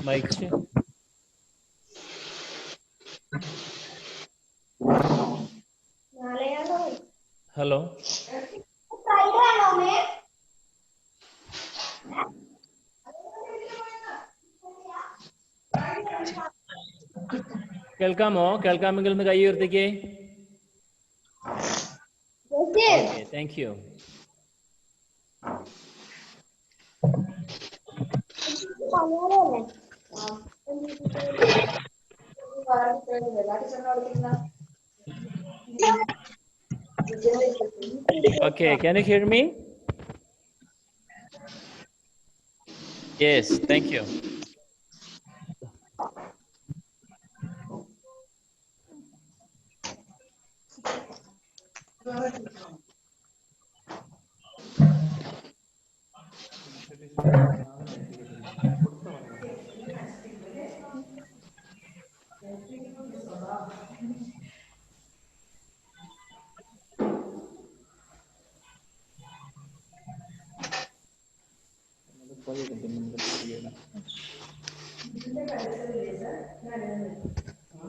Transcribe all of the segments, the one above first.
Mic check. Hello. കേൾക്കാമോ? കേൾക്കാമെങ്കിൽ ഒന്ന് കൈ ഉയർത്തിക്കേ. Okay, thank you. Okay, can you hear me? Yes, thank you.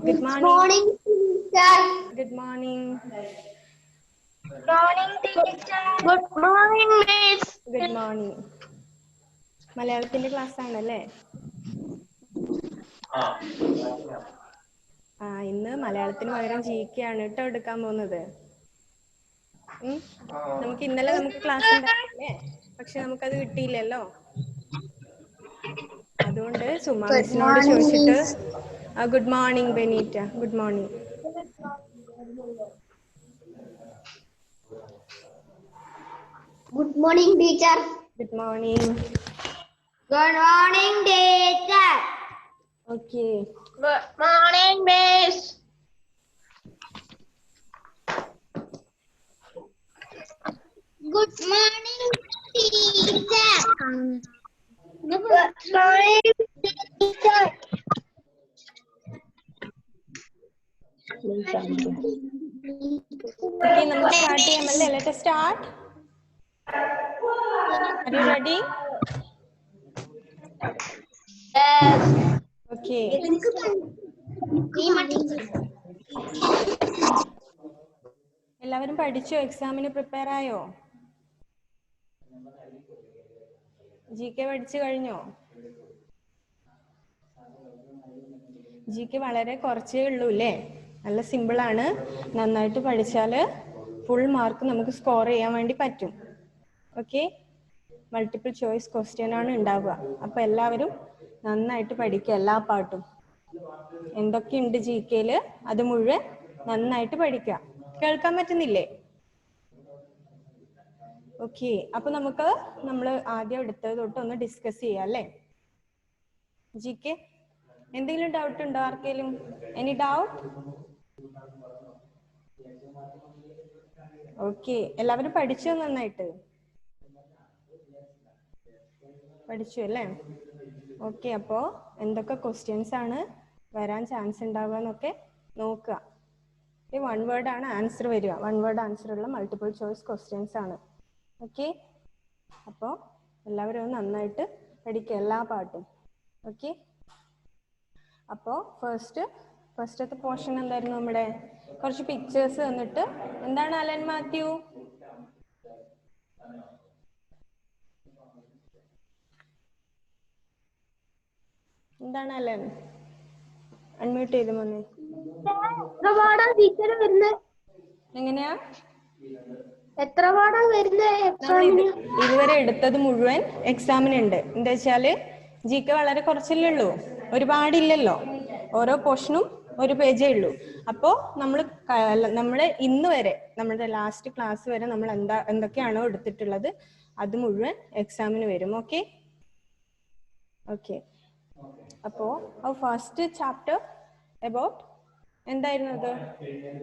Good morning. Good morning. Good morning, teacher. Good morning, miss. Good morning. മലയാളത്തിന്റെ class ആണല്ലേ? ഇന്ന് മലയാളത്തിന് പകരം GK ആണ് കേട്ടോ എടുക്കാൻ പോകുന്നത്. നമുക്ക് ഇന്നലെ ക്ലാസ് ഉണ്ടായില്ലേ, പക്ഷെ നമുക്കത് കിട്ടിയില്ലല്ലോ. അതുകൊണ്ട് സുമ മിസ്സിനോട് ചോദിച്ചിട്ട് good morning Benita. Good morning. Good morning, teacher. Good morning. Good morning, teacher. Okay. Good morning, miss. Good morning, teacher. Good morning, teacher. Okay, നമുക്ക് start ചെയ്യാമല്ലേ? Let us start. Are you ready? Yes. Okay. എല്ലാവരും പഠിച്ചോ? എക്സാമിന് prepare ആയോ? GK പഠിച്ചു കഴിഞ്ഞോ? GK വളരെ കുറച്ചേ ഉള്ളൂ അല്ലേ? നല്ല സിമ്പിൾ ആണ്. നന്നായിട്ട് പഠിച്ചാൽ ഫുൾ മാർക്ക് നമുക്ക് സ്കോർ ചെയ്യാൻ വേണ്ടി പറ്റും. ഓക്കെ, മൾട്ടിപ്പിൾ ചോയ്സ് ക്വസ്റ്റ്യൻ ആണ് ഉണ്ടാവുക. അപ്പൊ എല്ലാവരും നന്നായിട്ട് പഠിക്കുക. എല്ലാ പാട്ടും എന്തൊക്കെയുണ്ട് GKയിൽ അത് മുഴുവൻ നന്നായിട്ട് പഠിക്കുക. കേൾക്കാൻ പറ്റുന്നില്ലേ? ഓക്കെ, അപ്പൊ നമ്മൾ ആദ്യം എടുത്തത് തൊട്ട് ഒന്ന് ഡിസ്കസ് ചെയ്യാം അല്ലേ? GK എന്തെങ്കിലും ഡൗട്ട് ഉണ്ടോ ആർക്കെങ്കിലും? Any doubt? ഓക്കെ, എല്ലാവരും പഠിച്ചോ? നന്നായിട്ട് പഠിച്ചു അല്ലേ? ഓക്കെ, അപ്പോ എന്തൊക്കെ ക്വസ്റ്റ്യൻസ് ആണ് വരാൻ ചാൻസ് ഉണ്ടാവുക എന്നൊക്കെ നോക്കുക. വൺ വേർഡ് ആണ് ആൻസർ വരിക. വൺ വേർഡ് ആൻസർ ഉള്ള മൾട്ടിപ്പിൾ ചോയ്സ് ക്വസ്റ്റ്യൻസ് ആണ്. ഓക്കെ, അപ്പോൾ എല്ലാവരും നന്നായിട്ട് പഠിക്കുക എല്ലാ പാട്ടും. ഓക്കെ, അപ്പോൾ ഫസ്റ്റത്തെ പോർഷൻ എന്തായിരുന്നു? നമ്മുടെ കുറച്ച് പിക്ചേഴ്സ് തന്നിട്ട് എന്താണ് അലൻ മാത്യു? എന്താണ് അലൻ? അൺമ്യൂട്ട് ചെയ്ത് വന്നേ. എങ്ങനെയാ? എത്ര പാഠം വരുന്നത്? ഇതുവരെ എടുത്തത് മുഴുവൻ എക്സാമിനുണ്ട്. എന്താ വെച്ചാല് GK വളരെ കുറച്ചല്ലേ ഉള്ളൂ, ഒരുപാടില്ലല്ലോ. ഓരോ പോർഷനും ഒരു പേജേ ഉള്ളൂ. അപ്പോൾ നമ്മൾ ഇന്ന് വരെ, നമ്മുടെ ലാസ്റ്റ് ക്ലാസ് വരെ നമ്മൾ എന്തൊക്കെയാണോ എടുത്തിട്ടുള്ളത് അത് മുഴുവൻ എക്സാമിന് വരും. Okay okay. അപ്പോ ഫസ്റ്റ് ചാപ്റ്റർ അബൌട്ട് എന്തായിരുന്നു? അത്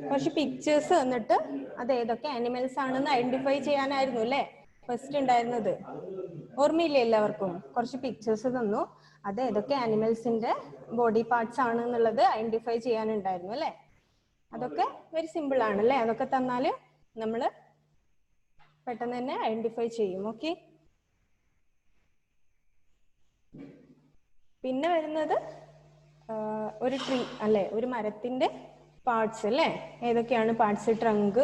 കുറച്ച് പിക്ചേഴ്സ് തന്നിട്ട് അത് ഏതൊക്കെ ആനിമൽസ് ആണെന്ന് ഐഡന്റിഫൈ ചെയ്യാനായിരുന്നു അല്ലേ ഫസ്റ്റ് ഉണ്ടായിരുന്നത്. ഓർമ്മയില്ലേ എല്ലാവർക്കും? കുറച്ച് പിക്ചേഴ്സ് തന്നു, അത് ഏതൊക്കെ ആനിമൽസിന്റെ ബോഡി പാർട്സ് ആണ് എന്നുള്ളത് ഐഡന്റിഫൈ ചെയ്യാനുണ്ടായിരുന്നു അല്ലേ. അതൊക്കെ വെരി സിമ്പിൾ ആണ് അല്ലേ. അതൊക്കെ തന്നാല് നമ്മൾ പെട്ടെന്ന് തന്നെ ഐഡന്റിഫൈ ചെയ്യും. ഓക്കെ. പിന്നെ വരുന്നത് ഒരു ട്രീ അല്ലെ, ഒരു മരത്തിന്റെ പാർട്സ് അല്ലേ. ഏതൊക്കെയാണ് പാർട്സ്? ട്രങ്ക്,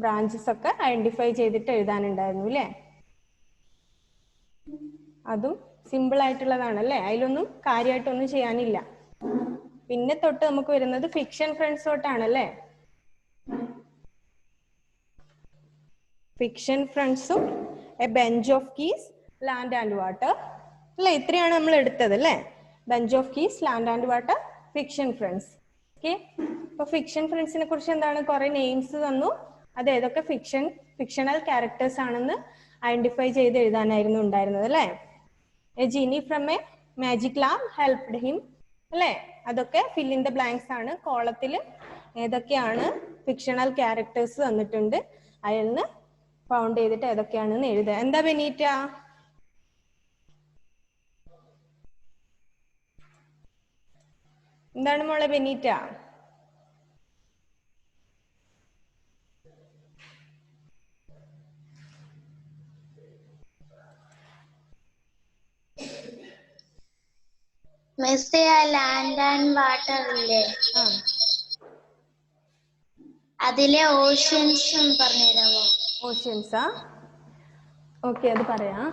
ബ്രാഞ്ചസ് ഒക്കെ ഐഡന്റിഫൈ ചെയ്തിട്ട് എഴുതാനുണ്ടായിരുന്നു അല്ലേ. അതും സിമ്പിൾ ആയിട്ടുള്ളതാണ് അല്ലേ, അതിലൊന്നും കാര്യമായിട്ടൊന്നും ചെയ്യാനില്ല. പിന്നെ തൊട്ട് നമുക്ക് വരുന്നത് ഫിക്ഷൻ ഫ്രണ്ട്സ് തൊട്ടാണല്ലേ. ഫിക്ഷൻ ഫ്രണ്ട്സും A bench of keys, land and water അല്ലെ. ഇത്രയാണ് നമ്മൾ എടുത്തത് അല്ലേ. Bench of keys, land and water, fiction friends. Okay. അപ്പൊ ഫിക്ഷൻ ഫ്രണ്ട്സിനെ കുറിച്ച് എന്താണ്? കുറെ നെയിംസ് തന്നു, അത് ഏതൊക്കെ ഫിക്ഷണൽ ക്യാരക്ടേഴ്സ് ആണെന്ന് ഐഡന്റിഫൈ ചെയ്ത് എഴുതാനായിരുന്നു ഉണ്ടായിരുന്നത് അല്ലേ. A genie from a magic lamp helped him അല്ലേ. അതൊക്കെ ഫിൽ ഇൻ ദ ബ്ലാങ്ക്സ് ആണ്. കോളത്തിൽ ഏതൊക്കെയാണ് ഫിക്ഷണൽ ക്യാരക്ടേഴ്സ് തന്നിട്ടുണ്ട്, അതിൽ നിന്ന് ഫൗണ്ട് ചെയ്തിട്ട് ഏതൊക്കെയാണെന്ന് എഴുതുക. എന്താ ബെനീറ്റ? എന്താണ് മോളെ ബെനീറ്റ? ലാൻഡ് ആൻഡ് വാട്ടർ ഇല്ലേ, അതിലെ ഓഷ്യൻസ് പറഞ്ഞുതരാമോ? ഓഷ്യൻസാ? ഓക്കെ, അത് പറയാം.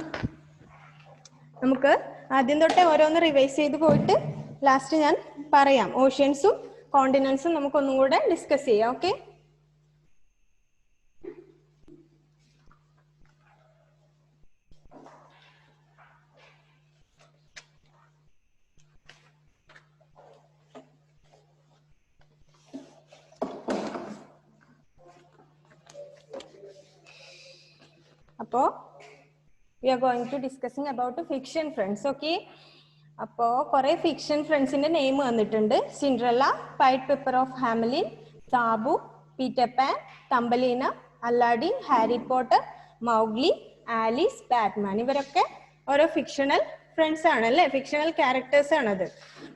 നമുക്ക് ആദ്യം തൊട്ടേ ഓരോന്ന് റിവൈസ് ചെയ്ത് പോയിട്ട് ലാസ്റ്റ് ഞാൻ പറയാം. ഓഷ്യൻസും കോണ്ടിനെന്റ്സും നമുക്കൊന്നും കൂടെ ഡിസ്കസ് ചെയ്യാം. ഓക്കെ. അപ്പോ we are going to discussing about fiction friends. Okay. അപ്പോ കുറെ ഫിക്ഷൻ ഫ്രണ്ട്സിന്റെ നെയിം വന്നിട്ടുണ്ട്. Cinderella, pied piper of Hamelin, Sabu, Peter Pan, Thumbelina, Aladdin, Harry Potter, Mowgli, Alice, Batman. ഇവരൊക്കെ ഓരോ ഫിക്ഷണൽ ഫ്രണ്ട്സ് ആണ് അല്ലേ, ഫിക്ഷണൽ ക്യാരക്ടേഴ്സ് ആണത്.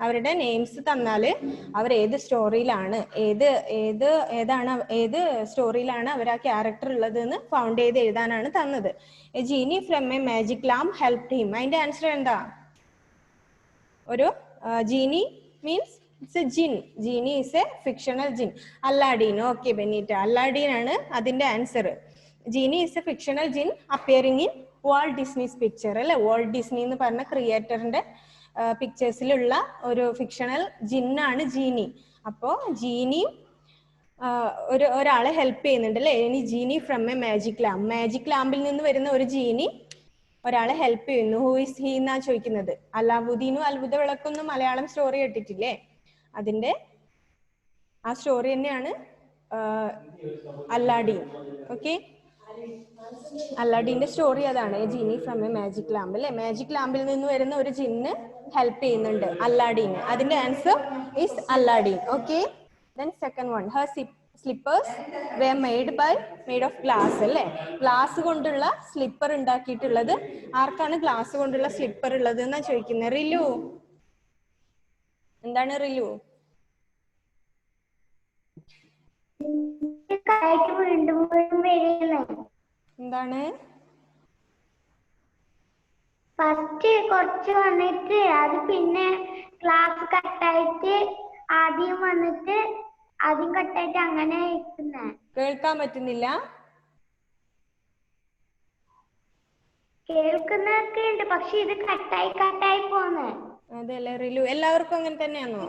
അവരുടെ നെയിംസ് തന്നാല് അവർ ഏത് സ്റ്റോറിയിലാണ്, ഏത് സ്റ്റോറിയിലാണ് അവർ ആ ക്യാരക്ടർ ഉള്ളത് എന്ന് ഫൗണ്ട് ചെയ്ത് എഴുതാനാണ് തന്നത്. A genie from a magic lamp helped him. അതിന്റെ ആൻസർ എന്താ? ഒരു genie means it's a jinn. Genie is a fictional jinn. Aladdin. Okay Benita, Aladdin ആണ് അതിന്റെ answer. Genie is a fictional jinn appearing in Walt Disney's picture അല്ലെ. Walt Disney എന്ന് പറഞ്ഞ ക്രിയേറ്ററിന്റെ പിക്ചേഴ്സിലുള്ള ഒരു fictional ജിന്നാണ് ജീനി. അപ്പോ ജീനിയും ഒരാളെ ഹെൽപ്പ് ചെയ്യുന്നുണ്ട് അല്ലെ. ഇനി genie from a magic lamp, magic ലാമ്പിൽ നിന്ന് വരുന്ന ഒരു ജീനി ഒരാളെ ഹെൽപ്പ് ചെയ്യുന്നു. ഹൂ ഇസ് ഹി എന്നാ ചോദിക്കുന്നത്. അലാവുദ്ദീനും അത്ഭുത വിളക്കൊന്നും മലയാളം സ്റ്റോറി കേട്ടിട്ടില്ലേ? അതിന്റെ ആ സ്റ്റോറി തന്നെയാണ് അല്ലാഡീൻ. ഓക്കെ, അല്ലാഡീന്റെ സ്റ്റോറി അതാണ്, genie from a magic lamp അല്ലെ. മാജിക് ലാമ്പിൽ നിന്ന് വരുന്ന ഒരു ജിന്ന് ഹെൽപ്പ് ചെയ്യുന്നുണ്ട് അല്ലാഡീന്. അതിന്റെ answer is Aladdin. Okay. Then second one, her slippers were made of glass അല്ലേ. ഗ്ലാസ് കൊണ്ടുള്ള സ്ലിപ്പർ ഉണ്ടാക്കിയിട്ടുള്ളത്. ആർക്കാണ് ഗ്ലാസ് കൊണ്ടുള്ള സ്ലിപ്പർ ഉള്ളത് എന്നാ ചോദിക്കുന്നത്. റിലു, എന്താണ് റിലു? എന്താണ്? ഫസ്റ്റ് കുറച്ച് വന്നിട്ട് അത് പിന്നെ ക്ലാസ് കട്ടായിട്ട് ആദ്യം വന്നിട്ട് ആദ്യം കട്ടായിട്ട് അങ്ങനെ കേൾക്കാൻ പറ്റുന്നില്ല. കേൾക്കുന്നൊക്കെ ഉണ്ട്, പക്ഷെ ഇത് കട്ടായി പോന്നെ. അതെല്ലേ റിലു, എല്ലാവർക്കും അങ്ങനെ തന്നെയാണോ?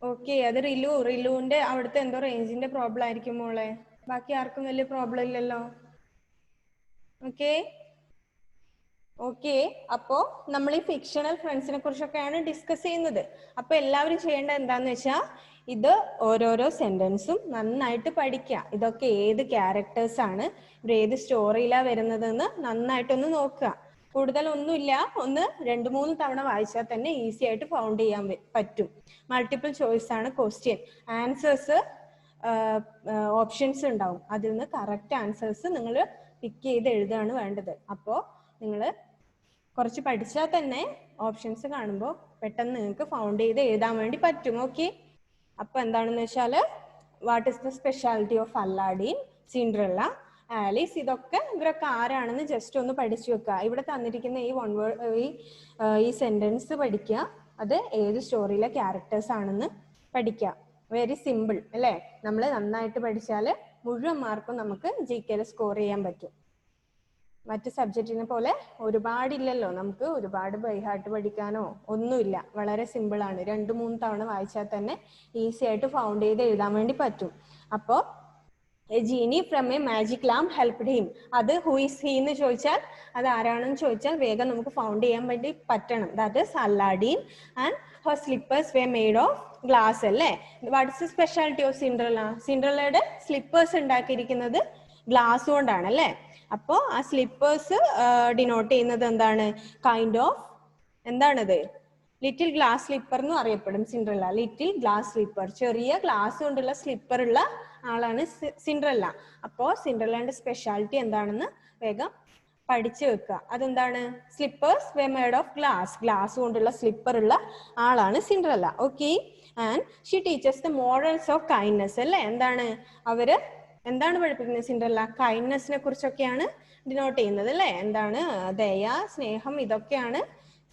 ഓക്കെ, അത് റിലുവിന്റെ അവിടുത്തെ എന്തോ റേഞ്ചിന്റെ പ്രോബ്ലം ആയിരിക്കും മോളെ. ബാക്കി ആർക്കും വലിയ പ്രോബ്ലം ഇല്ലല്ലോ. ഓക്കെ, ഓക്കെ, അപ്പോ നമ്മൾ ഈ ഫിക്ഷണൽ ഫ്രണ്ട്സിനെ കുറിച്ചൊക്കെയാണ് ഡിസ്കസ് ചെയ്യുന്നത്. അപ്പൊ എല്ലാവരും ചെയ്യേണ്ടത് എന്താന്ന് വെച്ചാൽ ഇത് ഓരോരോ സെന്റൻസും നന്നായിട്ട് പഠിക്കുക. ഇതൊക്കെ ഏത് ക്യാരക്ടേഴ്സ് ആണ്, ഇവർ ഏത് സ്റ്റോറിയിലാ വരുന്നതെന്ന് നന്നായിട്ടൊന്ന് നോക്കുക. കൂടുതലൊന്നുമില്ല, ഒന്ന് 2-3 തവണ വായിച്ചാൽ തന്നെ ഈസി ആയിട്ട് ഫൗണ്ട് ചെയ്യാൻ പറ്റും. മൾട്ടിപ്പിൾ ചോയ്സ് ആണ് ക്വസ്റ്റ്യൻ. ആൻസേഴ്സ് ഓപ്ഷൻസ് ഉണ്ടാവും, അതിൽ നിന്ന് കറക്റ്റ് ആൻസേഴ്സ് നിങ്ങൾ പിക്ക് ചെയ്ത് എഴുതുകയാണ് വേണ്ടത്. അപ്പോൾ നിങ്ങൾ കുറച്ച് പഠിച്ചാൽ തന്നെ ഓപ്ഷൻസ് കാണുമ്പോൾ പെട്ടെന്ന് നിങ്ങൾക്ക് ഫൗണ്ട് ചെയ്ത് എഴുതാൻ വേണ്ടി പറ്റും. ഓക്കെ, അപ്പൊ എന്താണെന്ന് വെച്ചാൽ what is the speciality of Aladdin, Cinderella, Alice, ഇതൊക്കെ ഇവരൊക്കെ ആരാണെന്ന് ജസ്റ്റ് ഒന്ന് പഠിച്ചു വെക്കുക. ഇവിടെ തന്നിരിക്കുന്ന ഈ വൺ വേർഡ് ഈ സെന്റൻസ് പഠിക്കുക, അത് ഏത് സ്റ്റോറിയിലെ ക്യാരക്ടേഴ്സ് ആണെന്ന് പഠിക്കുക. വെരി സിമ്പിൾ അല്ലേ? നമ്മൾ നന്നായിട്ട് പഠിച്ചാൽ മുഴുവൻ മാർക്കും നമുക്ക് GK സ്കോർ ചെയ്യാൻ പറ്റും. മറ്റ് സബ്ജക്റ്റിനെ പോലെ ഒരുപാടില്ലല്ലോ, നമുക്ക് ഒരുപാട് ബൈഹാർട്ട് പഠിക്കാനോ ഒന്നുമില്ല. വളരെ സിമ്പിൾ ആണ്. 2-3 തവണ വായിച്ചാൽ തന്നെ ഈസി ആയിട്ട് ഫൗണ്ട് ചെയ്ത് എഴുതാൻ വേണ്ടി പറ്റും. അപ്പോൾ A genie from a magic lamp helped him, അത് ഹു ഈസ് ഹി എന്ന് ചോദിച്ചാൽ അത് ആരാണെന്ന് ചോദിച്ചാൽ വേഗം നമുക്ക് ഫൗണ്ട് ചെയ്യാൻ വേണ്ടി പറ്റണം. That is Aladdin and her slippers were made of glass അല്ലേ? What is the speciality of Cinderella? സിൻഡ്രല്ലയുടെ സ്ലിപ്പേഴ്സ് ഉണ്ടാക്കിയിരിക്കുന്നത് ഗ്ലാസ് കൊണ്ടാണ് അല്ലേ? അപ്പോ ആ സ്ലിപ്പേഴ്സ് ഡിനോട്ട് ചെയ്യുന്നത് എന്താണ്? കൈൻഡ് ഓഫ് എന്താണത്? ലിറ്റിൽ ഗ്ലാസ് സ്ലിപ്പർ എന്ന് അറിയപ്പെടും സിൻഡ്രല്ല. ലിറ്റിൽ ഗ്ലാസ് സ്ലിപ്പർ, ചെറിയ ഗ്ലാസ് കൊണ്ടുള്ള സ്ലിപ്പർ ഉള്ള ആളാണ് സിൻഡ്രല്ല. അപ്പോ സിൻഡ്രല്ലയുടെ സ്പെഷ്യാലിറ്റി എന്താണെന്ന് വേഗം പഠിച്ചു വെക്കുക. അതെന്താണ്? Slippers were made of glass, glass കൊണ്ടുള്ള സ്ലിപ്പർ ഉള്ള ആളാണ് Cinderella. Okay, and she teaches the morals of kindness അല്ലേ? എന്താണ് അവര് എന്താണ് പഠിപ്പിക്കുന്നത്? സിൻഡ്രല്ല കൈൻഡ്നെസ്സിനെ കുറിച്ചൊക്കെയാണ് ഡിനോട്ട് ചെയ്യുന്നത് അല്ലേ? എന്താണ്? ദയ, സ്നേഹം, ഇതൊക്കെയാണ്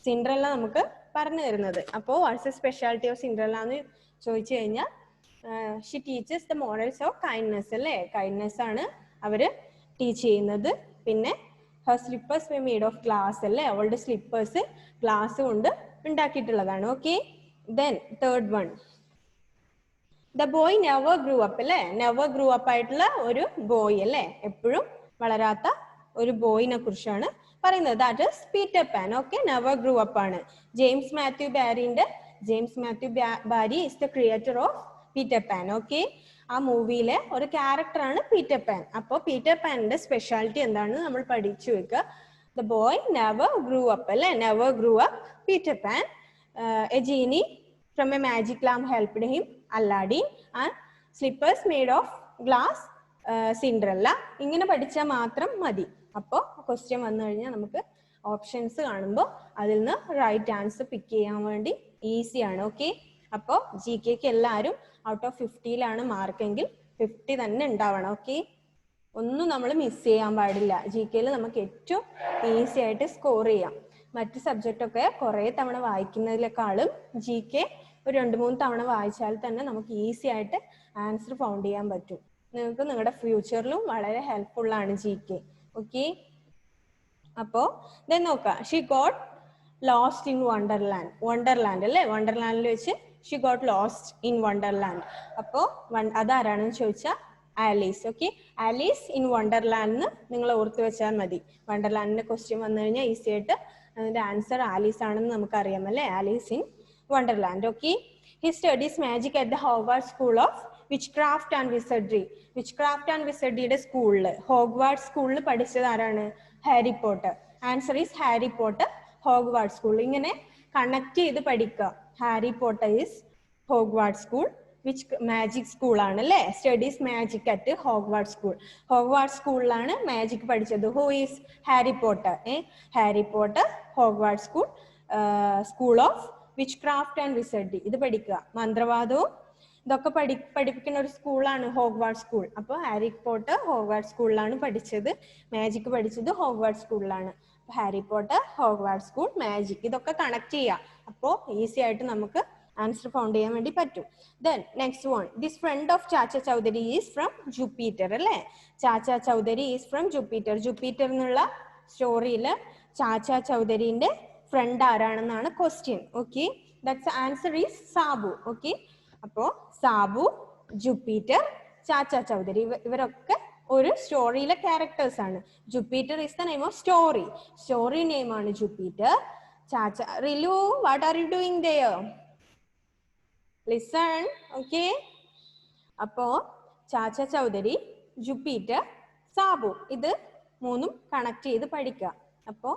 സിൻഡ്രല്ല നമുക്ക് പറഞ്ഞു തരുന്നത്. അപ്പോൾ what's the speciality of Cinderella എന്ന് ചോദിച്ചു കഴിഞ്ഞാൽ she teaches the morals of kindness അല്ലേ? കൈൻഡ്നെസ് ആണ് അവര് ടീച്ച് ചെയ്യുന്നത്. പിന്നെ her slippers were made of glass അല്ലേ? അവളുടെ സ്ലിപ്പേഴ്സ് ഗ്ലാസ് കൊണ്ട് ഉണ്ടാക്കിയിട്ടുള്ളതാണ്. Okay, then third one, the boy never grew up അല്ലേ? നെവർ ഗ്രൂ അപ്പ് ആയിട്ടുള്ള ഒരു ബോയ് അല്ലേ? എപ്പോഴും വളരാത്ത ഒരു ബോയിനെ കുറിച്ചാണ് പറയുന്നത്. That is Peter Pan. Okay, never grew up ആണ്. James Matthew Barrie is the creator of Peter Pan. Okay, ആ മൂവിയിലെ ഒരു ക്യാരക്ടറാണ് പീറ്റർ പാൻ. അപ്പോൾ പീറ്റർ പാനിന്റെ സ്പെഷ്യാലിറ്റി എന്താണെന്ന് നമ്മൾ പഠിച്ചു വെക്കുക. The boy never grew up അല്ലേ? Never grew up, Peter Pan, a genie from a magic lamp helped him, Aladdin, and slippers made of glass, Cinderella. ഇങ്ങനെ പഠിച്ചാൽ മാത്രം മതി. അപ്പോൾ ക്വസ്റ്റ്യൻ വന്നു കഴിഞ്ഞാൽ നമുക്ക് ഓപ്ഷൻസ് കാണുമ്പോൾ അതിൽ നിന്ന് റൈറ്റ് ആൻസർ പിക്ക് ചെയ്യാൻ വേണ്ടി ഈസിയാണ്. ഓക്കെ, അപ്പോൾ GK എല്ലാവരും ഔട്ട് ഓഫ് 50ലാണ് മാർക്കെങ്കിൽ 50 തന്നെ ഉണ്ടാവണം. ഓക്കെ, ഒന്നും നമ്മൾ മിസ് ചെയ്യാൻ പാടില്ല. GK നമുക്ക് ഏറ്റവും ഈസി ആയിട്ട് സ്കോർ ചെയ്യാം. മറ്റ് സബ്ജക്റ്റ് ഒക്കെ കുറേ തവണ വായിക്കുന്നതിനേക്കാളും GK ഒരു 2-3 തവണ വായിച്ചാൽ തന്നെ നമുക്ക് ഈസി ആയിട്ട് ആൻസർ ഫൗണ്ട് ചെയ്യാൻ പറ്റും. നിങ്ങൾക്ക് നിങ്ങളുടെ ഫ്യൂച്ചറിലും വളരെ ഹെൽപ്ഫുൾ ആണ് GK. ഓക്കെ, അപ്പോ ദെൻ നോക്കാം. She got lost in Wonderland. Wonderland അല്ലേ? വണ്ടർലാൻഡിൽ വെച്ച് she got lost in Wonderland. അപ്പോ അതാരാണെന്ന് ചോദിച്ചാൽ Alice. Okay, Alice in Wonderland നിങ്ങൾ ഓർത്ത് വെച്ചാൽ മതി. വണ്ടർലാൻഡിന്റെ ക്വസ്റ്റ്യൻ വന്നു കഴിഞ്ഞാൽ ഈസി ആയിട്ട് അതിന്റെ ആൻസർ ആലീസ് ആണെന്ന് നമുക്കറിയാം അല്ലേ? Alice in Wonderland. Okay, he studies magic at the Hogwarts school of witchcraft and wizardry. Witchcraft and വിസർഡറിയുടെ സ്കൂളിൽ, ഹോഗ്വാർട്സ് സ്കൂളിൽ പഠിച്ചത് ആരാണ്? Harry Potter. Answer is Harry Potter, Hogwarts school. ഇങ്ങനെ കണക്ട് ചെയ്ത് പഠിക്കുക. Harry Potter is Hogwarts school, which magic school ആണ് അല്ലേ? Studies magic at Hogwarts school. Hogwarts സ്കൂളിലാണ് മാജിക് പഠിച്ചത്. Who is? Harry Potter. Harry Potter, Hogwarts school, school of which craft and വിസർഡറി. ഇത് പഠിക്കുക. മന്ത്രവാദവും ഇതൊക്കെ പഠിപ്പിക്കുന്ന ഒരു സ്കൂളാണ് ഹോഗ്വാർട്സ് സ്കൂൾ. അപ്പോൾ ഹാരി പോട്ടർ ഹോഗ്വാർട്സ് സ്കൂളിലാണ് പഠിച്ചത്. മാജിക് പഠിച്ചത് ഹോഗ്വാർട്സ് സ്കൂളിലാണ്. Harry Potter, Hogwarts school, magic, ഇതൊക്കെ കണക്ട് ചെയ്യുക. അപ്പോൾ ഈസി ആയിട്ട് നമുക്ക് ആൻസർ ഫൗണ്ട് ചെയ്യാൻ വേണ്ടി പറ്റും. Then next one, this friend of Chacha Chaudhary is from Jupiter അല്ലേ? Chacha Chaudhary is from Jupiter. Jupiter എന്നുള്ള സ്റ്റോറിയിൽ ചാച്ച ചൗധരിന്റെ ഫ്രണ്ട് ആരാണെന്നാണ് question. Okay, that's answer is Sabu. Okay, അപ്പോ സാബു, ജൂപ്പിറ്റർ, ചാച്ച ചൗധരി ഇവരൊക്കെ ഒരു സ്റ്റോറിയിലെ ക്യാരക്ടേഴ്സ് ആണ്. Jupiter is the name of story. Story name ആണ് Jupiter. Chacha, Rilu, what are you doing there? Listen. Okay, അപ്പോ ചാച്ച ചൗധരി, ജൂപ്പിറ്റർ, സാബു, ഇത് മൂന്നും കണക്ട് ചെയ്ത് പഠിക്കുക. അപ്പോ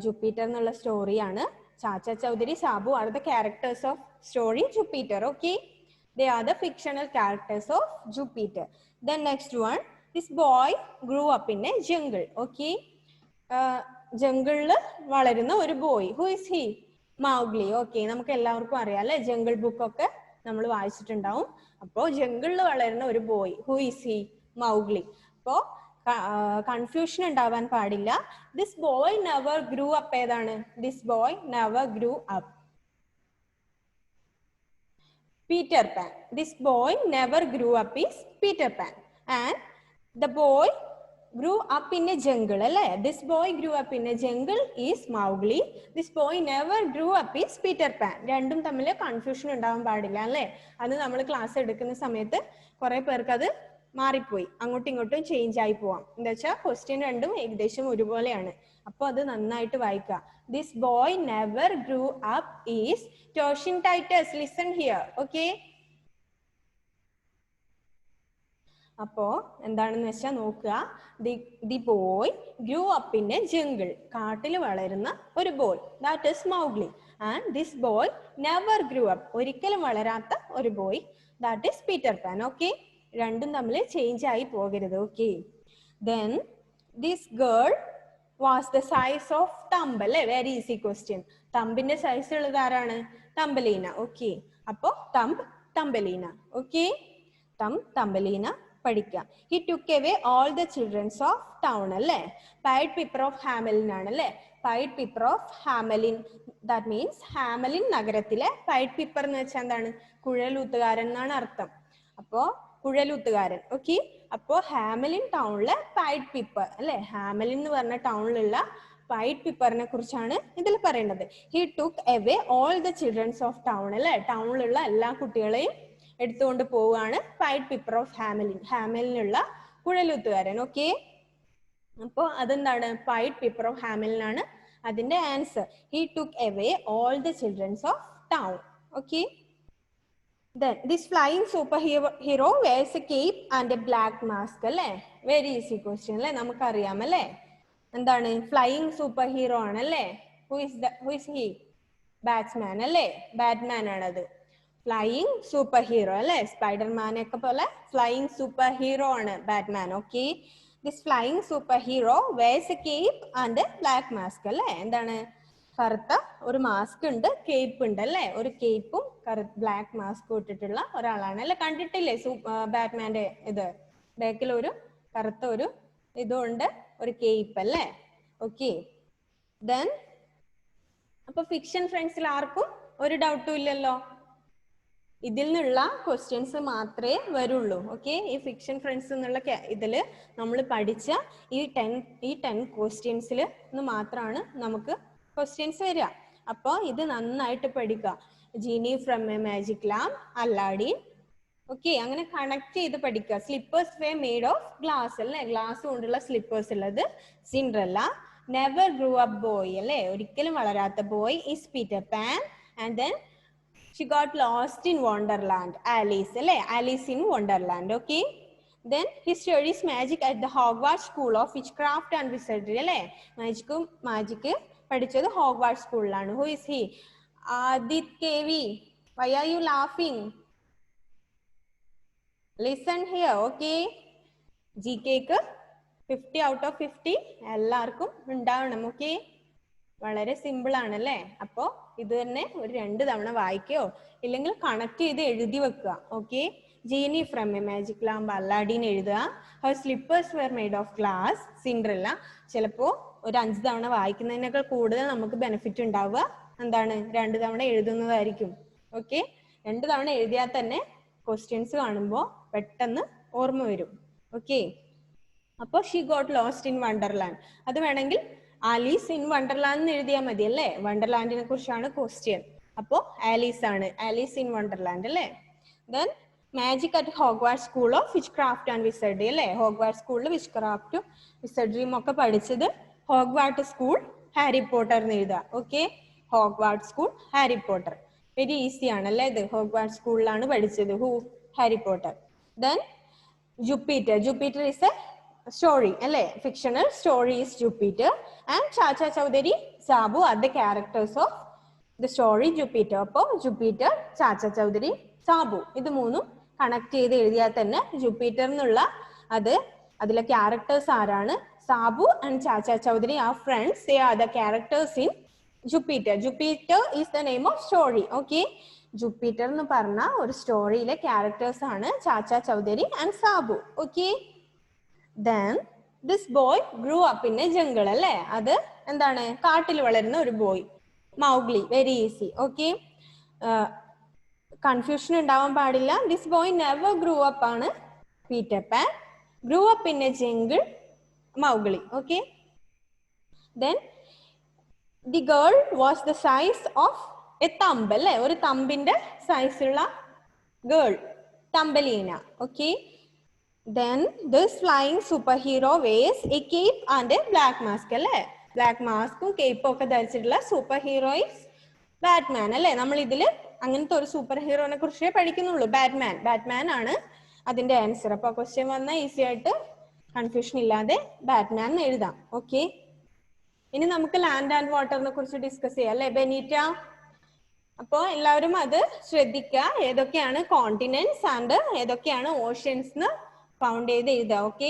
ജൂപ്പിറ്റർ എന്നുള്ള സ്റ്റോറിയാണ്. Chacha Chaudhary, Sabu are the characters of story Jupiter. Okay, they are the fictional characters of Jupiter. Then next one, this boy grew up in a jungle. Okay, jungle valarunna oru boy. Who is he? Mowgli. Okay, നമുക്ക് എല്ലാവർക്കും അറിയാലേ, jungle book ഒക്കെ നമ്മൾ വായിച്ചിട്ടുണ്ടാവും. അപ്പോൾ ജംഗിളിൽ വളരുന്ന ഒരു boy. Who is he? Mowgli. അപ്പോൾ confusion ഉണ്ടാവാൻ പാടില്ല. This boy never grew up ഏതാണ്? This boy never grew up. Peter Pan. This boy never grew up is Peter Pan. And the boy grew up in a jungle അല്ലേ? This boy grew up in a jungle is Mowgli. This boy never grew up is Peter Pan. രണ്ടും തമ്മിൽ confusion ഉണ്ടാവാൻ പാടില്ല അല്ലേ? അത് നമ്മൾ class എടുക്കുന്ന സമയത്ത് കുറെ പേർക്ക് അത് മാറിപ്പോയി, അങ്ങോട്ടും ഇങ്ങോട്ടും ചേഞ്ച് ആയി പോവാം. എന്താ വെച്ചാൽ ക്വസ്റ്റ്യൻ രണ്ടും ഏകദേശം ഒരുപോലെയാണ്. അപ്പൊ അത് നന്നായിട്ട് വായിക്കാം. This boy never grew up is Toshin Titus. Listen here. Okay, അപ്പോ എന്താണെന്ന് വെച്ചാൽ നോക്കുക. The boy grew up in a jungle. കാട്ടിൽ വളരുന്ന ഒരു boy, that is Mowgli. And this boy never grew up, ഒരിക്കലും വളരാത്ത ഒരു boy, that is Peter Pan. Okay, രണ്ടും തമ്മിൽ ചേഞ്ച് ആയി പോകരുത്. Okay, then this girl was the size of thumb അല്ലേ? Very easy question. തമ്പിന്റെ സൈസ് ഉള്ളത് ആരാണ്? തമ്പലീന. ഓക്കെ, അപ്പോ തമ്പ്, തമ്പലീന. ഓക്കെ, തമ്പലീന പഠിക്കാം. He took away all the childrens of town അല്ലേ? പൈഡ് പിപ്പർ ഓഫ് ഹാമലിൻ ആണ് അല്ലേ? Pied piper of Hamelin, that means Hamelin നഗരത്തിലെ പൈഡ് പിപ്പർ എന്ന് വെച്ചാൽ എന്താണ്? കുഴലൂത്തുകാരൻ എന്നാണ് അർത്ഥം. അപ്പോ കുഴലൂത്തുകാരൻ. ഓക്കെ, അപ്പോ ഹാമലിൻ ടൗണിലെ പൈഡ് പിപ്പർ അല്ലെ? ഹാമലിൻ എന്ന് പറഞ്ഞ ടൗണിലുള്ള പൈഡ് പിപ്പറിനെ കുറിച്ചാണ് ഇതിൽ പറയുന്നത്. He took away all the childrens of town അല്ലെ? ടൗണിലുള്ള എല്ലാ കുട്ടികളെയും എടുത്തുകൊണ്ട് പോവുകയാണ് pied piper of Hamelin, ഹാമലിനുള്ള കുഴലൂത്തുകാരൻ. Okay, അപ്പോ അതെന്താണ്? പൈഡ് പിപ്പർ ഓഫ് ഹാമലിൻ ആണ് അതിന്റെ answer. He took away all the childrens of town. Okay, then this flying superhero wears a cape and a black mask അല്ലേ? വെരി ഈസി ക്വസ്റ്റ്യൻ അല്ലേ? നമുക്കറിയാം അല്ലേ? എന്താണ്? Flying super hero ആണല്ലേ? who is he? Batsman അല്ലേ? Batman ആണത്. Flying super hero അല്ലേ? സ്പൈഡർമാനൊക്കെ പോലെ ഫ്ലൈയിങ് സൂപ്പർ ഹീറോ ആണ് Batman. Okay, this flying super hero wears a cape and a black mask അല്ലേ? എന്താണ്? കറുത്ത ഒരു മാസ്ക് ഉണ്ട്, കേപ്പ് ഉണ്ട് അല്ലേ? ഒരു കേപ്പും ബ്ലാക്ക് മാസ്കും ഇട്ടിട്ടുള്ള ഒരാളാണ് അല്ലെ? കണ്ടിട്ടില്ലേ ബാറ്റ്മാന്റെ ഇത്? ബാക്കിൽ ഒരു കറുത്ത ഒരു ഇതുണ്ട്, ഒരു കേപ്പ് അല്ലേ? ഓക്കെ, ദെൻ അപ്പൊ ഫിക്ഷൻ ഫ്രണ്ട്സിൽ ആർക്കും ഒരു ഡൗട്ടും ഇല്ലല്ലോ? ഇതിൽ നിന്നുള്ള ക്വസ്റ്റ്യൻസ് മാത്രമേ വരുള്ളൂ. ഓക്കെ, ഈ ഫിക്ഷൻ ഫ്രണ്ട്സ് എന്നുള്ള ഇതില് നമ്മൾ പഠിച്ച ഈ 10 ക്വസ്റ്റ്യൻസിൽ നിന്ന് മാത്രമാണ് നമുക്ക് ക്വസ്റ്റ്യൻസ് വരിക. അപ്പൊ ഇത് നന്നായിട്ട് പഠിക്കുക. Genie from a magic lamp, Aladdin. Okay, അങ്ങനെ കണക്ട് ചെയ്ത് പഠിക്കുക. Slippers were made of glass അല്ലേ? ഗ്ലാസ് കൊണ്ടുള്ള സ്ലിപ്പേഴ്സ് ഉള്ളത് Cinderella. Never grew up boy അല്ലേ? ഒരിക്കലും വളരാത്ത boy is Peter Pan. And then she got lost in Wonderland, Alice അല്ലേ? Alice in Wonderland. Okay, then he studies magic at the Hogwarts School of Witchcraft and Wizardry അല്ലേ? Magic പഠിച്ചത് ഹോഗ്വാർട്സ് സ്കൂളിലാണ്. Who is he? Adit KV, why are you laughing? Listen here. Okay, GK-ക്ക് 50 out of 50 എല്ലാവർക്കും ഉണ്ടാവണം. Okay, വളരെ simple ആണല്ലേ? അപ്പോ ഇത് തന്നെ ഒരു 2 തവണ വായിക്കോ, ഇല്ലെങ്കിൽ കണക്ട് ചെയ്ത് എഴുതി വെക്കുക. Okay, genie from a magic lamp, Aladdin എഴുതുക. Her slippers were made of glass, Cinderella. ചിലപ്പോ ഒരു 5 തവണ വായിക്കുന്നതിനേക്കാൾ കൂടുതൽ നമുക്ക് ബെനിഫിറ്റ് ഉണ്ടാവുക എന്താണ്? 2 തവണ എഴുതുന്നതായിരിക്കും. ഓക്കെ, 2 തവണ എഴുതിയാൽ തന്നെ ക്വസ്റ്റ്യൻസ് കാണുമ്പോൾ പെട്ടെന്ന് ഓർമ്മ വരും. ഓക്കെ, അപ്പോ she got lost in Wonderland, അത് വേണമെങ്കിൽ ആലീസ് ഇൻ വണ്ടർലാൻഡ് എന്ന് എഴുതിയാൽ മതി അല്ലേ? വണ്ടർലാൻഡിനെ കുറിച്ചാണ് ക്വസ്റ്റ്യൻ. അപ്പോ ആലീസ് ആണ്, ആലീസ് ഇൻ വണ്ടർലാൻഡ് അല്ലേ? Then magic at Hogwarts school of witchcraft and wizardry അല്ലേ? ഹോഗ്വാർട്സ് സ്കൂളിൽ വിച്ച്ക്രാഫ്റ്റും വിസർഡറിയും ഒക്കെ പഠിച്ചത് ഹോഗ്വാർട്ട് സ്കൂൾ ഹാരി പോട്ടർ എന്ന് എഴുതുക. Okay, Hogwart school Harry Potter. Very easy ആണല്ലേ ഇത്? ഹോഗ്വാർട്ട് സ്കൂളിലാണ് പഠിച്ചത്. Who? Harry Potter. Then Jupiter. Jupiter is a story alle fictional story is Jupiter and Chacha Chaudhary Sabu are the characters of the story Jupiter. appo Jupiter, Chacha Chaudhary, Sabu idu moonum connect ചെയ്ത് എഴുതിയാൽ തന്നെ Jupiter എന്നുള്ള അത് അതിലെ characters ആരാണ്? Sabu and Chacha Chaudhary are friends. They are the characters in Jupiter. Jupiter is the name of story. Okay, Jupiter എന്ന് പറഞ്ഞ ഒരു സ്റ്റോറിയിലെ characters ആണ് Chacha Chaudhary and Sabu. Okay, then this boy grew up in a jungle അല്ലേ? അത് എന്താണ്? കാട്ടിൽ വളരുന്ന ഒരു boy, Mowgli. Very easy. Okay, confusion ഉണ്ടാവാൻ പാടില്ല. This boy never grew up ആണ് Peter Pan. Grew up in a jungle, Mowgli. Okay, then the girl was the size of a thumb അല്ലേ? ഒരു തമ്പിന്റെ സൈസുള്ള girl, Thumbelina. Okay, then this flying superhero wears a cape and a black mask അല്ലേ? Black മാസ്കും കേപ്പും ഒക്കെ ധരിച്ചിട്ടുള്ള super hero is Batman അല്ലേ? നമ്മൾ ഇതിൽ അങ്ങനത്തെ ഒരു സൂപ്പർ ഹീറോനെ കുറിച്ചേ പഠിക്കുന്നുള്ളൂ. ബാറ്റ്മാൻ. ബാറ്റ്മാൻ ആണ് അതിന്റെ ആൻസർ. അപ്പൊ ക്വസ്റ്റ്യൻ വന്നാൽ ഈസി ആയിട്ട് കൺഫ്യൂഷൻ ഇല്ലാതെ ബാറ്റ്മാൻ എന്ന് എഴുതാം. ഓക്കെ, ഇനി നമുക്ക് ലാൻഡ് ആൻഡ് വാട്ടറിനെ കുറിച്ച് ഡിസ്കസ് ചെയ്യാം അല്ലേ ബെനീറ്റ? അപ്പോ എല്ലാവരും അത് ശ്രദ്ധിക്കുക. ഏതൊക്കെയാണ് കോണ്ടിനെന്റ്സ് ആൻഡ് ഏതൊക്കെയാണ് ഓഷ്യൻസ് ഫൗണ്ട് ചെയ്ത് എഴുതുക. Okay,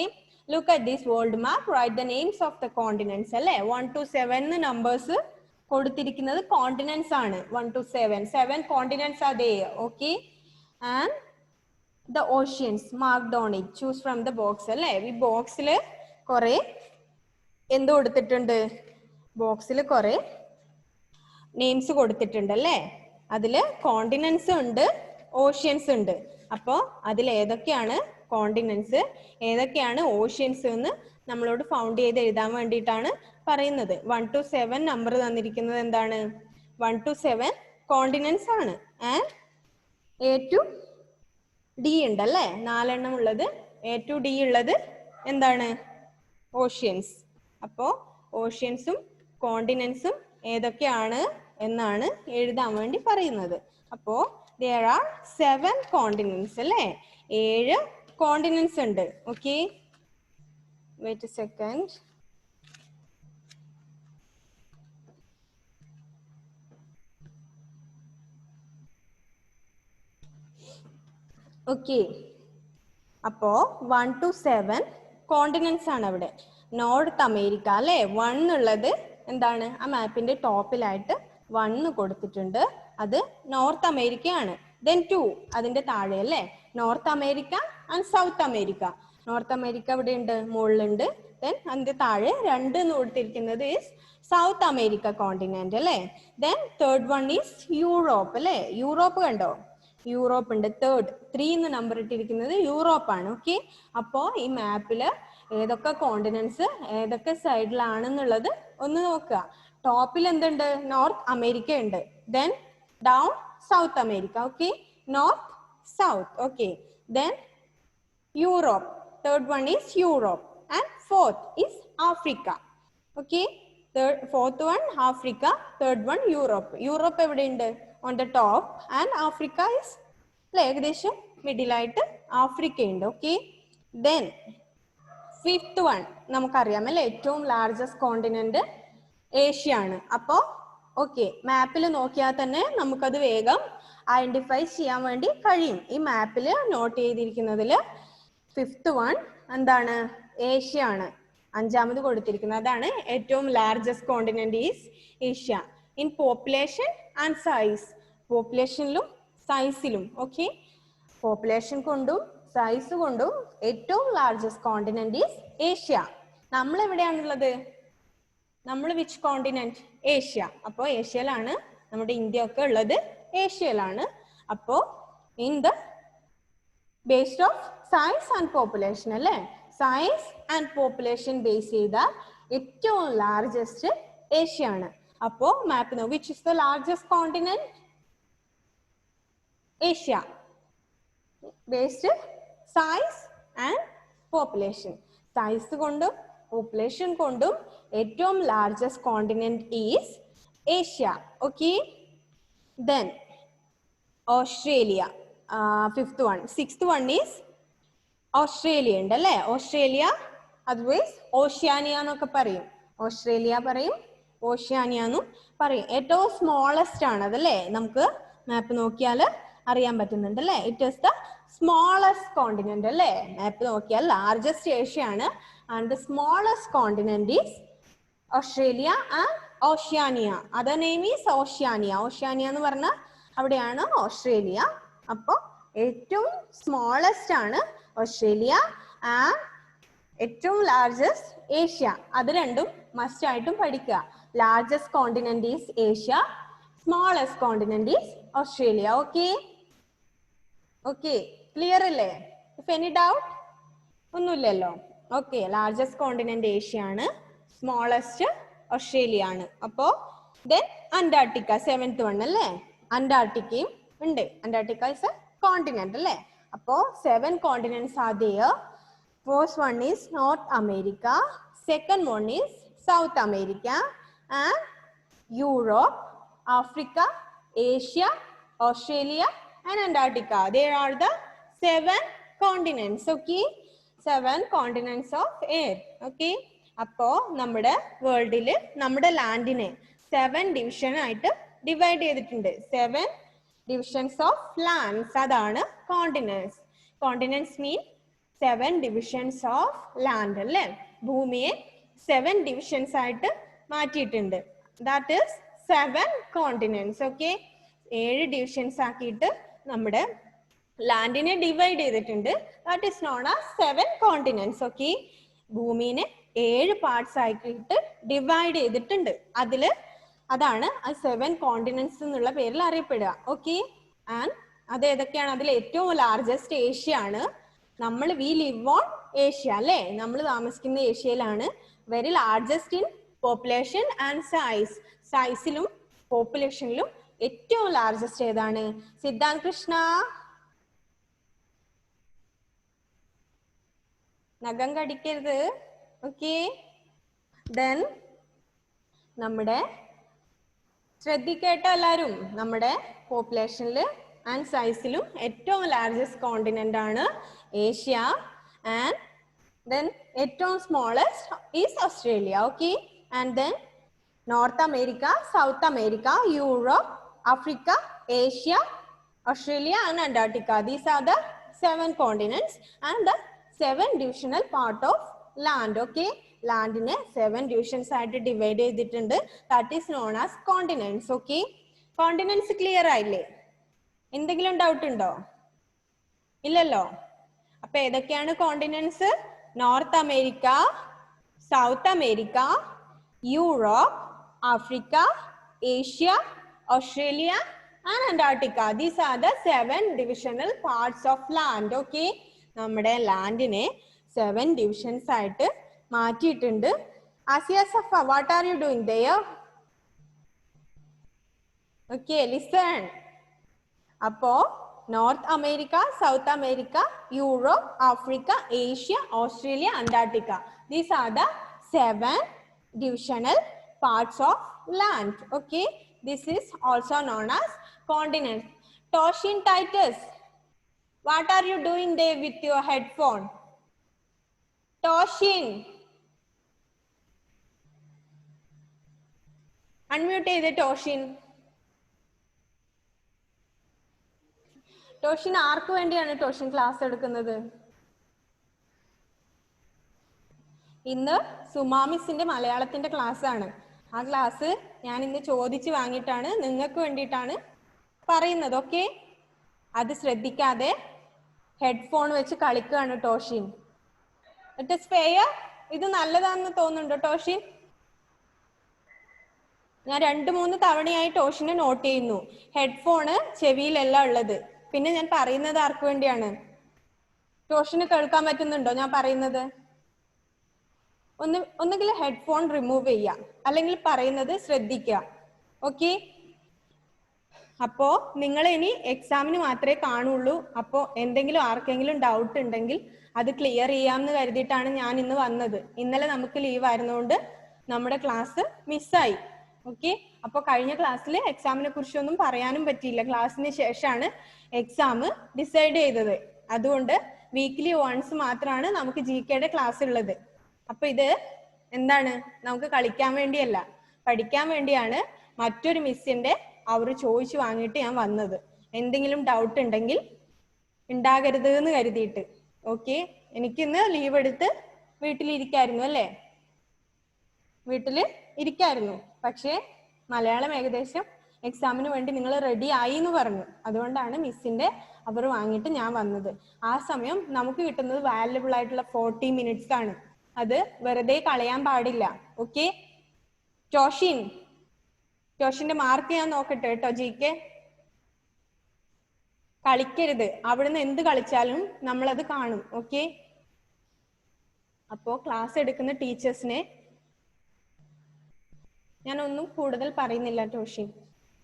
look at this world map, write the names of the continents അല്ലേ? 1 to 7 നമ്പേഴ്സ് കൊടുത്തിരിക്കുന്നത് കോണ്ടിനെന്റ്സ് ആണ്. 1 to 7, 7 continents are there. Okay, and the oceans marked on it. Choose from the box അല്ലേ? ഈ ബോക്സിൽ കുറെ എന്ത് കൊടുത്തിട്ടുണ്ട്? ബോക്സിൽ കുറെ നെയിംസ് കൊടുത്തിട്ടുണ്ട് അല്ലേ? അതില് കോണ്ടിനെന്റ്സ് ഉണ്ട്, ഓഷ്യൻസ് ഉണ്ട്. അപ്പോ അതിൽ ഏതൊക്കെയാണ് കോണ്ടിനെന്റ്സ്, ഏതൊക്കെയാണ് ഓഷ്യൻസ് എന്ന് നമ്മളോട് ഫൗണ്ട് ചെയ്ത് എഴുതാൻ വേണ്ടിയിട്ടാണ് പറയുന്നത്. 1 to 7 നമ്പർ തന്നിരിക്കുന്നത് എന്താണ്? 1 to 7 കോണ്ടിനെന്റ്സ് ആണ്. ആൻഡ് A to D ഉണ്ട് അല്ലേ? 4 എണ്ണം ഉള്ളത്. A to D ഉള്ളത് എന്താണ്? ഓഷ്യൻസ്. അപ്പോ ഓഷ്യൻസും കോണ്ടിനെന്റ്സും ഏതൊക്കെയാണ് എന്നാണ് എഴുതാൻ വേണ്ടി പറയുന്നത്. അപ്പോ there are 7 continents അല്ലേ? 7 continents ഉണ്ട്. Okay, wait a second. Okay, അപ്പോ 1 to 7 കോണ്ടിനെന്റ്സ് ആണ് അവിടെ. നോർത്ത് അമേരിക്ക അല്ലേ? 1 ഉള്ളത് എന്താണ്? ആ മാപ്പിന്റെ ടോപ്പിലായിട്ട് 1 കൊടുത്തിട്ടുണ്ട്. അത് നോർത്ത് അമേരിക്കയാണ്. ദെൻ 2 അതിന്റെ താഴെ അല്ലേ? North America and south America. North America ഇവിടെ ഉണ്ട്, മുകളിലുണ്ട്. ദെൻ അതിന്റെ താഴെ 2 എന്ന് കൊടുത്തിരിക്കുന്നത് ഈസ് സൗത്ത് അമേരിക്ക കോണ്ടിനെന്റ് അല്ലേ? Then third one is Europe അല്ലേ? യൂറോപ്പ് കണ്ടോ? യൂറോപ്പ് ഉണ്ട്. തേർഡ് 3 എന്ന് നമ്പർ ഇട്ടിരിക്കുന്നത് യൂറോപ്പ് ആണ്. ഓക്കെ, അപ്പോ ഈ മാപ്പില് ഏതൊക്കെ കോണ്ടിനെന്റ്സ് ഏതൊക്കെ സൈഡിലാണെന്നുള്ളത് ഒന്ന് നോക്കുക. ടോപ്പിൽ എന്തുണ്ട്? നോർത്ത് അമേരിക്ക ഉണ്ട്. Then down South America. Okay, North South. Okay, then Europe. Third one is Europe and fourth is Africa. Okay, fourth one Africa, third one Europe. Europe എവിടെയുണ്ട്? On the top and Africa is ഏകദേശം മിഡിലായിട്ട് Africa ഉണ്ട്. Okay, then fifth one നമുക്കറിയാം അല്ലെ? ഏറ്റവും largest continent Asia ആണ്. അപ്പോ okay, മാപ്പിൽ നോക്കിയാൽ തന്നെ നമുക്കത് വേഗം ഐഡന്റിഫൈ ചെയ്യാൻ വേണ്ടി കഴിയും. ഈ മാപ്പിൽ നോട്ട് ചെയ്തിരിക്കുന്നതിൽ ഫിഫ്ത്ത് വൺ എന്താണ്? ഏഷ്യ ആണ്. 5ാമത് കൊടുത്തിരിക്കുന്നത് അതാണ് ഏറ്റവും largest continent is Asia. In population and size, പോപ്പുലേഷനിലും സൈസിലും. ഓക്കെ, പോപ്പുലേഷൻ കൊണ്ടും സൈസ് കൊണ്ടും ഏറ്റവും ലാർജസ്റ്റ് കോണ്ടിനെന്റ് ഈസ് ഏഷ്യ. നമ്മൾ എവിടെയാണുള്ളത്? നമ്മൾ വിച്ച് കോണ്ടിനെന്റ്? ഏഷ്യ. അപ്പോൾ ഏഷ്യയിലാണ് നമ്മുടെ ഇന്ത്യ ഒക്കെ ഉള്ളത്, ഏഷ്യയിലാണ്. അപ്പോ in the based of size and population അല്ലേ? സൈസ് ആൻഡ് പോപ്പുലേഷൻ ബേസ് ചെയ്ത ഏറ്റവും ലാർജസ്റ്റ് ഏഷ്യ ആണ്. അപ്പോ മാപ്പ് നോക്കി, which is the largest continent? Asia. Based size and population. Size കൊണ്ടും പോപ്പുലേഷൻ കൊണ്ടും ഏറ്റവും largest continent is Asia. Okay, then Australia, fifth one. Sixth one is Australia ഉണ്ട് അല്ലേ? ഓസ്ട്രേലിയ അതർവൈസ് ഓഷ്യാനിയ എന്നൊക്കെ പറയും. ഓസ്ട്രേലിയ പറയും, ഓഷ്യാനിയ എന്നും പറയും. ഏറ്റവും സ്മോളസ്റ്റ് ആണ് അതല്ലേ? നമുക്ക് മാപ്പ് നോക്കിയാൽ അറിയാൻ പറ്റുന്നുണ്ട് അല്ലേ? It is the smallest continent അല്ലേ? മാപ്പ് നോക്കിയാൽ ലാർജസ്റ്റ് ഏഷ്യ ആണ് and the smallest continent is Australia and Oceania. Other name is Oceania. Oceania എന്ന് പറഞ്ഞാൽ അവിടെയാണ് ഓസ്ട്രേലിയ. അപ്പോൾ ഏറ്റവും സ്മോളസ്റ്റ് ആണ് ഓസ്ട്രേലിയ ആൻഡ് ഏറ്റവും ലാർജസ്റ്റ് ഏഷ്യ. അത് രണ്ടും മസ്റ്റ് ആയിട്ടും പഠിക്കുക. Largest continent is Asia, smallest continent is Australia. Okay, okay, clear അല്ലേ? If any doubt? ഒന്നുമില്ലല്ലോ. ഓക്കെ, ലാർജസ്റ്റ് കോണ്ടിനെന്റ് ഏഷ്യ ആണ്, സ്മോളസ്റ്റ് ഓസ്ട്രേലിയ ആണ്. അപ്പോ ദെൻ അന്റാർട്ടിക്ക, സെവൻത് വൺ അല്ലേ? അന്റാർട്ടിക്കയും ഉണ്ട്. അന്റാർട്ടിക്ക ഇസ് എ കോണ്ടിനെന്റ് അല്ലേ? അപ്പോ 7 continents are there. First one is North America, second one is South America, and Europe, Africa, Asia, Australia, and Antarctica. There are the 7 continents. Okay, 7 continents of Earth. Okay, അപ്പോൾ നമ്മുടെ വേൾഡില് നമ്മുടെ ലാൻഡിനെ 7 division ആയിട്ട് divide ചെയ്തിട്ടുണ്ട്. 7 divisions of lands, അതാണ് continents. Continents mean 7 divisions of land അല്ലേ? ഭൂമിയെ 7 divisions ആയിട്ട് മാറ്റിയിട്ടുണ്ട്. That is 7 continents. Okay, 7 divisions ആക്കിയിട്ട് നമ്മുടെ ലാൻഡിനെ ഡിവൈഡ് ചെയ്തിട്ടുണ്ട്. That is known as 7 continents. Okay, ഭൂമിനെ 7 parts ആക്കിയിട്ട് ഡിവൈഡ് ചെയ്തിട്ടുണ്ട്. അതാണ് ആ 7 continents എന്നുള്ള പേരിൽ അറിയപ്പെടുക. ഓക്കെ, ആൻഡ് അത് ഏതൊക്കെയാണ്? അതിൽ ഏറ്റവും ലാർജസ്റ്റ് ഏഷ്യ ആണ്. വി ലിവ് ഓൺ ഏഷ്യ അല്ലേ? നമ്മൾ താമസിക്കുന്ന ഏഷ്യയിലാണ്. Very largest in population and size. സൈസിലും പോപ്പുലേഷനിലും ഏറ്റവും ലാർജസ്റ്റ് ഏതാണ്? സിദ്ധാന്ത് കൃഷ്ണ, നഖം കടിക്കരുത്. ഓക്കെ, ദെൻ നമ്മുടെ ശ്രദ്ധിക്കേട്ടോ എല്ലാവരും, നമ്മുടെ പോപ്പുലേഷനിൽ ആൻഡ് സൈസിലും ഏറ്റവും ലാർജസ്റ്റ് കോണ്ടിനെന്റ് ആണ് ഏഷ്യ. ആൻഡ് ദെൻ ഏറ്റവും smallest is Australia. Okay, and then north America, South America, Europe, Africa, Asia, Australia and Antarctica. These are the 7 continents and the 7 divisional part of land. Okay, ലാൻഡിനെ 7 divisions ആയിട്ട് divide ചെയ്തിട്ടുണ്ട്. That is known as continents. Okay, continents clear ആയില്ലേ? എന്തെങ്കിലും doubt ഉണ്ടോ? ഇല്ലല്ലോ. അപ്പൊ ഏതൊക്കെയാണ് continents? North America, South America, Europe, Africa, Asia, Australia and Antarctica. These are the 7 divisional parts of land. Okay, നമ്മുടെ ലാൻഡിനെ 7 divisions ആയിട്ട് മാറ്റിയിട്ടുണ്ട്. Asiya Safa, what are you doing there? Okay, listen. അപ്പോ North America, South America, Europe, Africa, Asia, Australia, Antarctica. These are the 7 divisional parts of land. Okay, this is also known as continents. Toshin Titus, what are you doing there with your headphone? Toshin, unmute ചെയ്തേ ടോഷിൻ. ടോഷിൻ ആർക്ക് വേണ്ടിയാണ് Toshin class എടുക്കുന്നത്? ഇന്ന് സുമാ മിസ്സിന്റെ മലയാളത്തിന്റെ class ആണ്. ആ class ഞാൻ ഇന്ന് ചോദിച്ചു വാങ്ങിയിട്ടാണ് നിങ്ങൾക്ക് വേണ്ടിയിട്ടാണ് പറയുന്നത്. ഓക്കെ, അത് ശ്രദ്ധിക്കാതെ ഹെഡ്ഫോൺ വെച്ച് കളിക്കുകയാണ് ടോഷിൻ. It is fair? ഇത് നല്ലതാണെന്ന് തോന്നുന്നുണ്ടോ ടോഷിൻ? ഞാൻ 2-3 തവണയായി ടോഷിനെ നോട്ട് ചെയ്യുന്നു. ഹെഡ്ഫോണ് ചെവിയിലല്ല ഉള്ളത്. പിന്നെ ഞാൻ പറയുന്നത് ആർക്ക് വേണ്ടിയാണ്? ടോഷിന് കേൾക്കാൻ പറ്റുന്നുണ്ടോ ഞാൻ പറയുന്നത്? ഒന്നുകിൽ ഹെഡ്ഫോൺ റിമൂവ് ചെയ്യുക, അല്ലെങ്കിൽ പറയുന്നത് ശ്രദ്ധിക്കുക. ഓക്കെ, അപ്പോ നിങ്ങൾ ഇനി എക്സാമിന് മാത്രമേ കാണുള്ളൂ. അപ്പോൾ എന്തെങ്കിലും ആർക്കെങ്കിലും ഡൗട്ട് ഉണ്ടെങ്കിൽ അത് ക്ലിയർ ചെയ്യാമെന്ന് കരുതിയിട്ടാണ് ഞാൻ ഇന്ന് വന്നത്. ഇന്നലെ നമുക്ക് ലീവ് ആയിരുന്നുകൊണ്ട് നമ്മുടെ ക്ലാസ് മിസ്സായി. ഓക്കെ, അപ്പോൾ കഴിഞ്ഞ ക്ലാസ്സിൽ എക്സാമിനെ കുറിച്ചൊന്നും പറയാനും പറ്റിയില്ല. ക്ലാസ്സിന് ശേഷമാണ് എക്സാം ഡിസൈഡ് ചെയ്തത്. അതുകൊണ്ട് വീക്ക്ലി വൺസ് മാത്രമാണ് നമുക്ക് GK ക്ലാസ് ഉള്ളത്. അപ്പൊ ഇത് എന്താണ്, നമുക്ക് കളിക്കാൻ വേണ്ടിയല്ല, പഠിക്കാൻ വേണ്ടിയാണ്. മറ്റൊരു മിസ്സിന്റെ അവർ ചോദിച്ചു വാങ്ങിയിട്ട് ഞാൻ വന്നത്. എന്തെങ്കിലും ഡൗട്ട് ഉണ്ടെങ്കിൽ ഉണ്ടാകരുത് എന്ന് കരുതിയിട്ട്. ഓക്കെ, എനിക്കിന്ന് ലീവ് എടുത്ത് വീട്ടിലിരിക്കായിരുന്നു അല്ലേ, വീട്ടില് ഇരിക്കായിരുന്നു. പക്ഷേ മലയാളം ഏകദേശം എക്സാമിന് വേണ്ടി നിങ്ങൾ റെഡി ആയി എന്ന് പറഞ്ഞു. അതുകൊണ്ടാണ് മിസ്സിന്റെ അവർ വാങ്ങിയിട്ട് ഞാൻ വന്നത്. ആ സമയം നമുക്ക് കിട്ടുന്നത് വാല്യുബിൾ ആയിട്ടുള്ള 40 മിനിറ്റ്സ് ആണ്. അത് വെറുതെ കളയാൻ പാടില്ല. ഓക്കെ, ജോഷിന്റെ മാർക്ക് ഞാൻ നോക്കട്ടെ കേട്ടോ. GK കളിക്കരുത്, അവിടുന്ന് എന്ത് കളിച്ചാലും നമ്മളത് കാണും. ഓക്കെ, അപ്പോ ക്ലാസ് എടുക്കുന്ന ടീച്ചേഴ്സിനെ ഞാൻ ഒന്നും കൂടുതൽ പറയുന്നില്ല Toshi.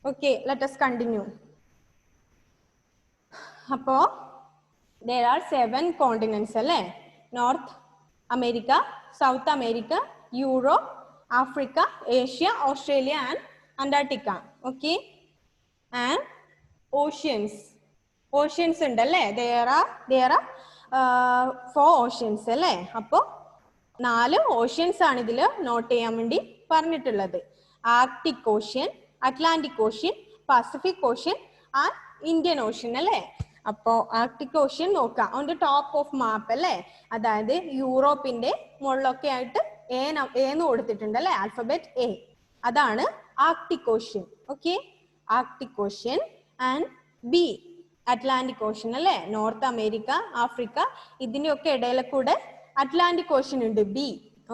Okay, let us continue. അപ്പോ there are 7 continents അല്ലേ? North America, South America, Europe, Africa, Asia, Australia and Antarctica. Okay, and oceans ഉണ്ട് അല്ലേ? there are 4 ഓഷ്യൻസ് അല്ലേ? അപ്പോ 4 ഓഷ്യൻസ് ആണ് ഇതിൽ നോട്ട് ചെയ്യാൻ വേണ്ടി പറഞ്ഞിട്ടുള്ളത്. Arctic ocean, Atlantic ocean, Pacific ocean and Indian ocean അല്ലേ? അപ്പോ ആർട്ടിക് ഓഷ്യൻ നോക്കാം. ഓൺ ദ ടോപ്പ് ഓഫ് മാപ്പ് അല്ലേ? അതായത് യൂറോപ്പിന്റെ മുകളിലൊക്കെ ആയിട്ട് എന്ന് കൊടുത്തിട്ടുണ്ട് അല്ലെ, ആൽഫബറ്റ് A. അതാണ് Arctic ocean. Okay, Arctic ocean. And B Atlantic ocean അല്ലെ? നോർത്ത് അമേരിക്ക, ആഫ്രിക്ക, ഇതിന്റെയൊക്കെ ഇടയിലെ കൂടെ അറ്റ്ലാന്റിക് ഓഷ്യൻ ഉണ്ട്, B.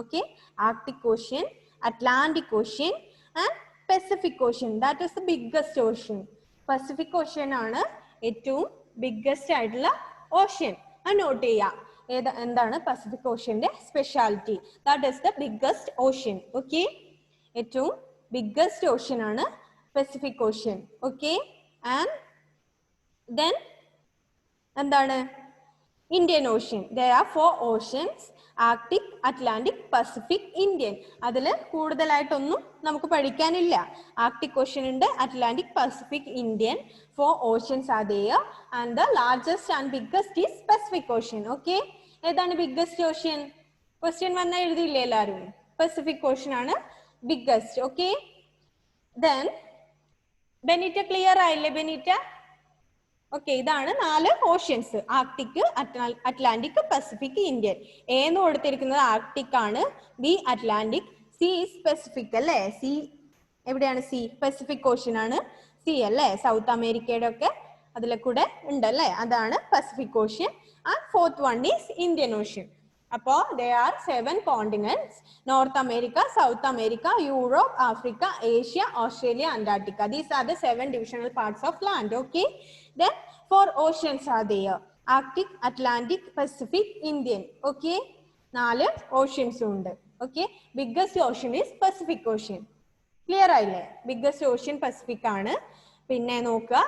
Okay, Arctic ocean, Atlantic ocean and Pacific ocean. That is the biggest ocean. Pacific ocean ആണ് ഏറ്റവും biggest ആയിട്ടുള്ള ocean. അത് note ചെയ്യാം. എന്താണ് പസഫിക് ഓഷ്യന്റെ speciality? That is the biggest ocean. Okay, ഏറ്റവും ബിഗ്ഗസ്റ്റ് ഓഷ്യൻ ആണ് Pacific ocean. Okay, and then എന്താണ് Indian ocean? there are 4 oceans, Arctic, Atlantic, Pacific, Indian. അതിൽ കൂടുതലായിട്ടൊന്നും നമുക്ക് പഠിക്കാനില്ല. ആർട്ടിക് ഓഷ്യൻ ഉണ്ട്, Atlantic, Pacific, Indian. 4 oceans are there and the largest and biggest is Pacific Ocean. Okay, ഏതാണ് biggest ocean? Question വന്നാൽ എഴുതിയില്ലേ എല്ലാവരും? Pacific ocean ആണ് biggest. Okay, then Benita clear ആയില്ലേ? ബെനീറ്റ ഓക്കെ, ഇതാണ് 4 oceans: Arctic, Atlantic, Pacific, Indian. എന്ന് കൊടുത്തിരിക്കുന്നത് Arctic ആണ്, B Atlantic, C Pacific അല്ലേ? സി എവിടെയാണ്? C പസഫിക് ഓഷ്യൻ ആണ്. C അല്ലേ? സൗത്ത് അമേരിക്കയുടെ ഒക്കെ അതിലെ കൂടെ ഉണ്ടല്ലേ, അതാണ് Pacific ocean. And 4th one is Indian ocean. അപ്പോ there are 7 continents: north America, South America, Europe, Africa, Asia, Australia, Antarctica. These are the 7 divisional parts of land. Okay, then 4 oceans are there: Arctic, Atlantic, Pacific, Indian. Okay, 4 oceans ഉണ്ട്. Okay, biggest ocean is Pacific Ocean. Clear ആയില്ലേ? biggest ocean Pacific ആണ്. പിന്നെ നോക്കുക,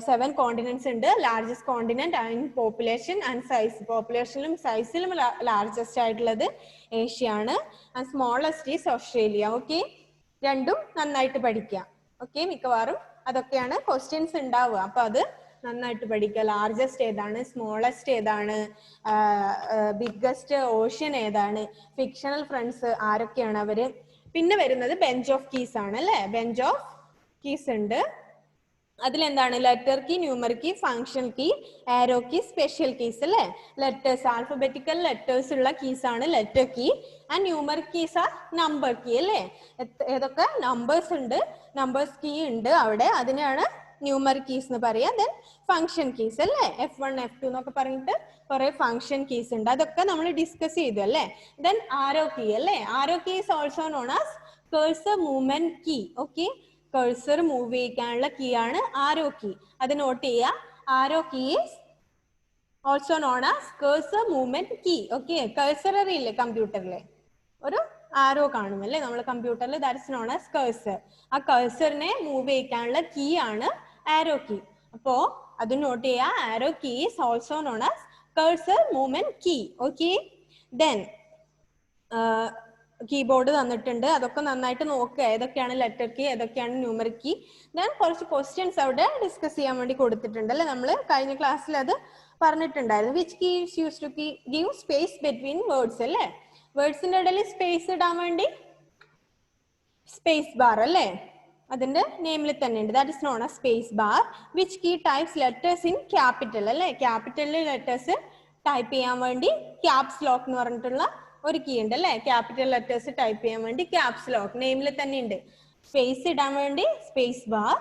7 continents ഉണ്ട്. Largest continent and population and size. പോപ്പുലേഷനിലും സൈസിലും largest ആയിട്ടുള്ളത് Asia ആണ്. And smallest is Australia. Okay, രണ്ടും നന്നായിട്ട് പഠിക്കുക. ഓക്കെ, മിക്കവാറും അതൊക്കെയാണ് ക്വസ്റ്റ്യൻസ് ഉണ്ടാവുക. അപ്പൊ അത് നന്നായിട്ട് പഠിക്കുക. ലാർജസ്റ്റ് ഏതാണ്, സ്മോളസ്റ്റ് ഏതാണ്, ബിഗ്ഗസ്റ്റ് ഓഷ്യൻ ഏതാണ്, ഫിക്ഷണൽ ഫ്രണ്ട്സ് ആരൊക്കെയാണ് അവര്. പിന്നെ വരുന്നത് ബെഞ്ച് ഓഫ് കീസ് ആണ് അല്ലെ? ബെഞ്ച് ഓഫ് കീസ് ഉണ്ട്. അതിലെന്താണ്? Letter key, numeric key, function key, arrow key, special keys അല്ലെ? ലെറ്റേഴ്സ്, ആൽഫബറ്റിക്കൽ ലെറ്റേഴ്സ് ഉള്ള കീസ് ആണ് letter key. And numeric keys ആ നമ്പർ കീ അല്ലെ? ഏതൊക്കെ നമ്പേഴ്സ് ഉണ്ട്, നമ്പേഴ്സ് കീ ഉണ്ട് അവിടെ, അതിനെയാണ് ന്യൂമറിക് കീസ് എന്ന് പറയാ. ദെൻ ഫങ്ഷൻ കീസ് അല്ലെ? F1 F2 എന്നൊക്കെ പറഞ്ഞിട്ട് കുറെ ഫങ്ഷൻ കീസ് ഉണ്ട്. അതൊക്കെ നമ്മൾ ഡിസ്കസ് ചെയ്തു അല്ലെ? ദെൻ ആരോ കീ അല്ലെ? Arrow key is also known as cursor movement key. Okay, cursor move ചെയ്യിക്കാനുള്ള കീ ആണ് ആരോ കീ. അത് നോട്ട് ചെയ്യുക. Arrow key is also known as cursor movement key. Okay, cursor അറിയില്ലേ കമ്പ്യൂട്ടറിലെ? ഒരു ആരോ കാണും അല്ലേ നമ്മൾ കമ്പ്യൂട്ടറിൽ? That's known as cursor. ആ കഴ്സറിനെ മൂവ് ചെയ്യിക്കാനുള്ള കീ ആണ് ആരോ കീ. അപ്പോ അത് നോട്ട് ചെയ്യാ. Arrow key is also known as cursor movement key. Okay, then keyboard തന്നിട്ടുണ്ട്, അതൊക്കെ നന്നായിട്ട് നോക്കുക, ഏതൊക്കെയാണ് ലെറ്റർ കീ, ഏതൊക്കെയാണ് ന്യൂമറിക് കീ. ഞാൻ കുറച്ച് ക്വസ്റ്റ്യൻസ് അവിടെ ഡിസ്കസ് ചെയ്യാൻ വേണ്ടി കൊടുത്തിട്ടുണ്ട് അല്ലെ. നമ്മൾ കഴിഞ്ഞ ക്ലാസ്സിൽ അത് പറഞ്ഞിട്ടുണ്ടായിരുന്നു. Which key is use to give space between words അല്ലേ. വേർഡ്സിന്റെ ഇടയിൽ സ്പേസ് ഇടാൻ വേണ്ടി സ്പേസ് ബാർ അല്ലേ, അതിന്റെ നെയിമിൽ തന്നെ ഉണ്ട്. That is known as space bar. Which key types letters in capital അല്ലേ. ക്യാപിറ്റലിൽ ലെറ്റേഴ്സ് ടൈപ്പ് ചെയ്യാൻ വേണ്ടി ക്യാപ്സ് ലോക്ക് എന്ന് പറഞ്ഞിട്ടുള്ള ഒരു കീ ഉണ്ട് അല്ലേ. ക്യാപിറ്റൽ ലെറ്റേഴ്സ് ടൈപ്പ് ചെയ്യാൻ വേണ്ടി ക്യാപ്സ് ലോക്ക് നെയിമിൽ തന്നെ ഉണ്ട്. സ്പേസ് ഇടാൻ വേണ്ടി space bar,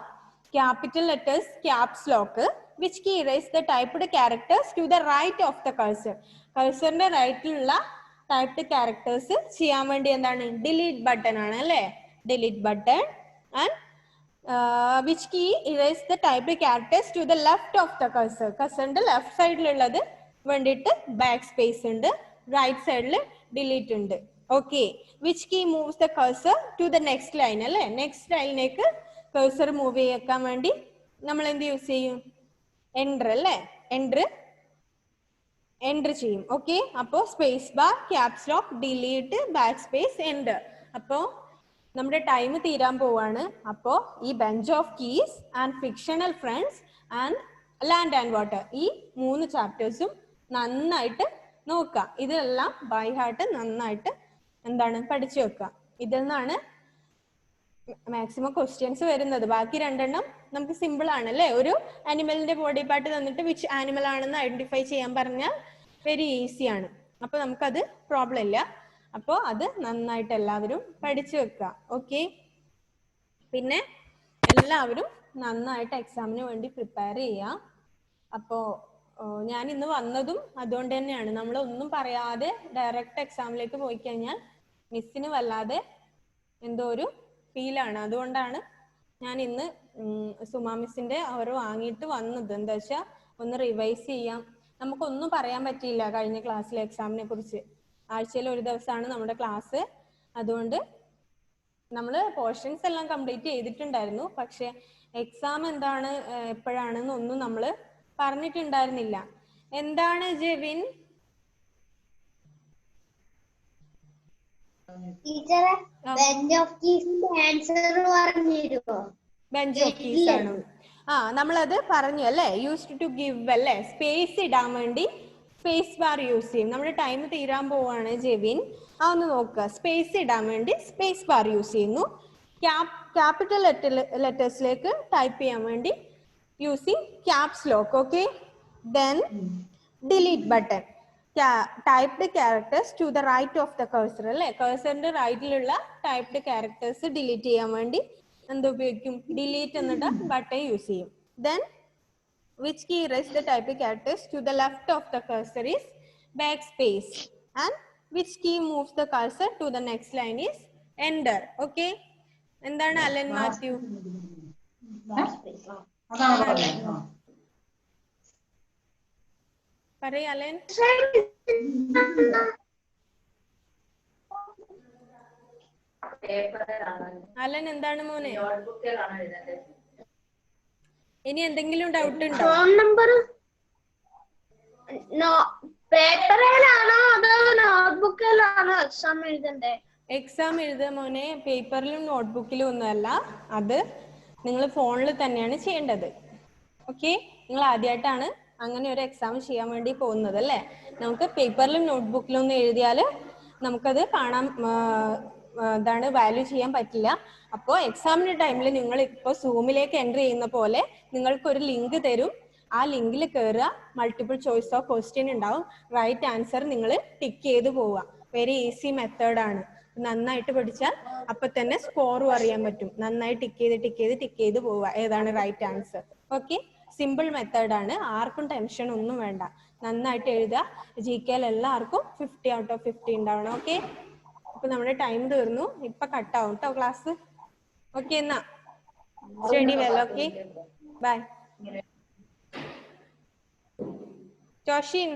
capital letters caps lock. Which key erase the typed characters to the right of the cursor. കഴ്സറിന്റെ റൈറ്റിലുള്ള ടൈപ്ഡ് ക്യാരക്ടേഴ്സ് ചെയ്യാൻ വേണ്ടി എന്താണ്, ഡിലീറ്റ് ബട്ടൺ ആണ് അല്ലേ. Delete button. And which key erase the typed characters to the left of the cursor. കഴ്സറിന്റെ left സൈഡിലുള്ളത് വേണ്ടിയിട്ട് ബാക്ക് സ്പേസ് ഉണ്ട്, റൈറ്റ് സൈഡിൽ ഡിലീറ്റ് ഉണ്ട്. Okay, which key moves the cursor to the next line അല്ലേ. Next ലൈനിലേക്ക് cursor move ചെയ്യാൻ വേണ്ടി നമ്മൾ എന്ത് യൂസ് ചെയ്യും, എൻറ്റർ അല്ലേ. എൻറ്റർ ചെയ്യും. ഓക്കെ, അപ്പോ space bar, caps lock, delete, back space, enter. അപ്പോ നമ്മുടെ ടൈം തീരാൻ പോവാണ്. അപ്പോ ഈ bench of keys and fictional friends and land and water, ഈ 3 ചാപ്റ്റേഴ്സും നന്നായിട്ട് നോക്കുക. ഇതെല്ലാം ബൈ ഹാർട്ട് നന്നായിട്ട് എന്താണ് പഠിച്ചു വെക്കുക. ഇതിൽ നിന്നാണ് മാക്സിമം ക്വസ്റ്റ്യൻസ് വരുന്നത്. ബാക്കി 2 നമുക്ക് സിമ്പിൾ ആണ് അല്ലേ. ഒരു ആനിമലിന്റെ ബോഡി പാർട്ട് തന്നിട്ട് വിച്ച് ആനിമൽ ആണെന്ന് ഐഡന്റിഫൈ ചെയ്യാൻ പറഞ്ഞാൽ വെരി ഈസി ആണ്. അപ്പൊ നമുക്കത് പ്രോബ്ലം ഇല്ല. അപ്പോൾ അത് നന്നായിട്ട് എല്ലാവരും പഠിച്ചു വെക്കുക. ഓക്കെ, പിന്നെ എല്ലാവരും നന്നായിട്ട് എക്സാമിന് വേണ്ടി പ്രിപ്പയർ ചെയ്യുക. അപ്പോ ഞാൻ ഇന്ന് വന്നതും അതുകൊണ്ട് തന്നെയാണ്. നമ്മൾ ഒന്നും പറയാതെ ഡയറക്റ്റ് എക്സാമിലേക്ക് പോയി കഴിഞ്ഞാൽ മിസ്സിന് വല്ലാതെ എന്തോ ഒരു ഫീലാണ്. അതുകൊണ്ടാണ് ഞാൻ ഇന്ന് സുമാ മിസ്സിന്റെ അവർ വാങ്ങിയിട്ട് വന്നത്. എന്താ വെച്ചാൽ ഒന്ന് റിവൈസ് ചെയ്യാം. നമുക്കൊന്നും പറയാൻ പറ്റിയില്ല കഴിഞ്ഞ ക്ലാസ്സിലെ എക്സാമിനെ കുറിച്ച്. ആഴ്ചയിൽ ഒരു ദിവസമാണ് നമ്മുടെ ക്ലാസ്. അതുകൊണ്ട് നമ്മൾ പോർഷൻസ് എല്ലാം കംപ്ലീറ്റ് ചെയ്തിട്ടുണ്ടായിരുന്നു. പക്ഷെ എക്സാം എന്താണ് എപ്പോഴാണെന്ന് ഒന്നും നമ്മൾ പറഞ്ഞിട്ടുണ്ടായിരുന്നില്ല. എന്താണ് ജെവിൻ? ടീച്ചറെ, ബെഞ്ച് ഓഫ് കീസിന്റെ ആൻസർ പറഞ്ഞിരുമോ? ബെഞ്ച് ഓഫ് കീസ് ആണ്. നമ്മളത് പറഞ്ഞു അല്ലേ. യൂസ്ഡ് ടു ഗിവ് അല്ലേ. സ്പേസ് ഇടാൻ വേണ്ടി സ്പേസ് ബാർ യൂസ് ചെയ്യും. നമ്മുടെ ടൈം തീരാൻ പോവാണ് ജെവിൻ. ഒന്ന് നോക്കുക. സ്പേസ് ഇടാൻ വേണ്ടി സ്പേസ് ബാർ യൂസ് ചെയ്യുന്നു. ക്യാപിറ്റൽ ലെറ്റേഴ്സിലേക്ക് ടൈപ്പ് ചെയ്യാൻ വേണ്ടി using caps lock. Okay, then delete button. Typed characters to the right of the cursor അല്ലേ. കഴ്സറിന്റെ റൈറ്റിലുള്ള ടൈപ്ഡ് ക്യാരക്ടേഴ്സ് ഡിലീറ്റ് ചെയ്യാൻ വേണ്ടി എന്ത് ഉപയോഗിക്കും, ഡിലീറ്റ് എന്നിട്ട് ബട്ടൺ യൂസ് ചെയ്യും. Then which key erases the typed characters to the left of the cursor is backspace, and which key moves the cursor to the next line is enter. Okay, എന്താണ് Allen Mathew? പറയ് Allen. Allen എന്താണ് മോനെ? ഇനി എന്തെങ്കിലും doubt ഉണ്ടോ? Phone number പേപ്പറിലാണോ അതോ നോട്ട്ബുക്കിലാണോ exam എഴുതണ്ടേ? Exam എഴുതുക മോനെ പേപ്പറിലും നോട്ട്ബുക്കിലും ഒന്നുമല്ല, അത് നിങ്ങൾ ഫോണിൽ തന്നെയാണ് ചെയ്യേണ്ടത്. ഓക്കെ, നിങ്ങൾ ആദ്യമായിട്ടാണ് അങ്ങനെ ഒരു എക്സാം ചെയ്യാൻ വേണ്ടി പോകുന്നത് അല്ലേ. നമുക്ക് പേപ്പറിലും നോട്ട്ബുക്കിലും ഒന്നും എഴുതിയാൽ നമുക്കത് കാണാൻ എന്താണ് വാല്യൂ ചെയ്യാൻ പറ്റില്ല. അപ്പോൾ എക്സാമിന്റെ ടൈമിൽ നിങ്ങൾ ഇപ്പോൾ സൂമിലേക്ക് എൻ്റർ ചെയ്യുന്ന പോലെ നിങ്ങൾക്കൊരു ലിങ്ക് തരും. ആ ലിങ്കിൽ കയറുക, മൾട്ടിപ്പിൾ ചോയ്സ് ഓഫ് ക്വസ്റ്റ്യൻ ഉണ്ടാവും. റൈറ്റ് ആൻസർ നിങ്ങൾ ടിക്ക് ചെയ്ത് പോവുക. വെരി ഈസി മെത്തേഡാണ്. നന്നായിട്ട് പഠിച്ചാൽ അപ്പൊ തന്നെ സ്കോറും അറിയാൻ പറ്റും. നന്നായി ടിക്ക് ചെയ്ത് പോവുക ഏതാണ് റൈറ്റ് ആൻസർ. ഓക്കെ, സിമ്പിൾ മെത്തേഡാണ്. ആർക്കും ടെൻഷൻ ഒന്നും വേണ്ട. നന്നായിട്ട് എഴുതുക. GK എല്ലാവർക്കും 50 out of 50 ഉണ്ടാവണം. ഓക്കെ, അപ്പൊ നമ്മുടെ ടൈം തീർന്നു. ഇപ്പൊ കട്ടാവും കേട്ടോ ക്ലാസ്. ഓക്കെ, എന്നാ study well. Okay, bye. Joshin.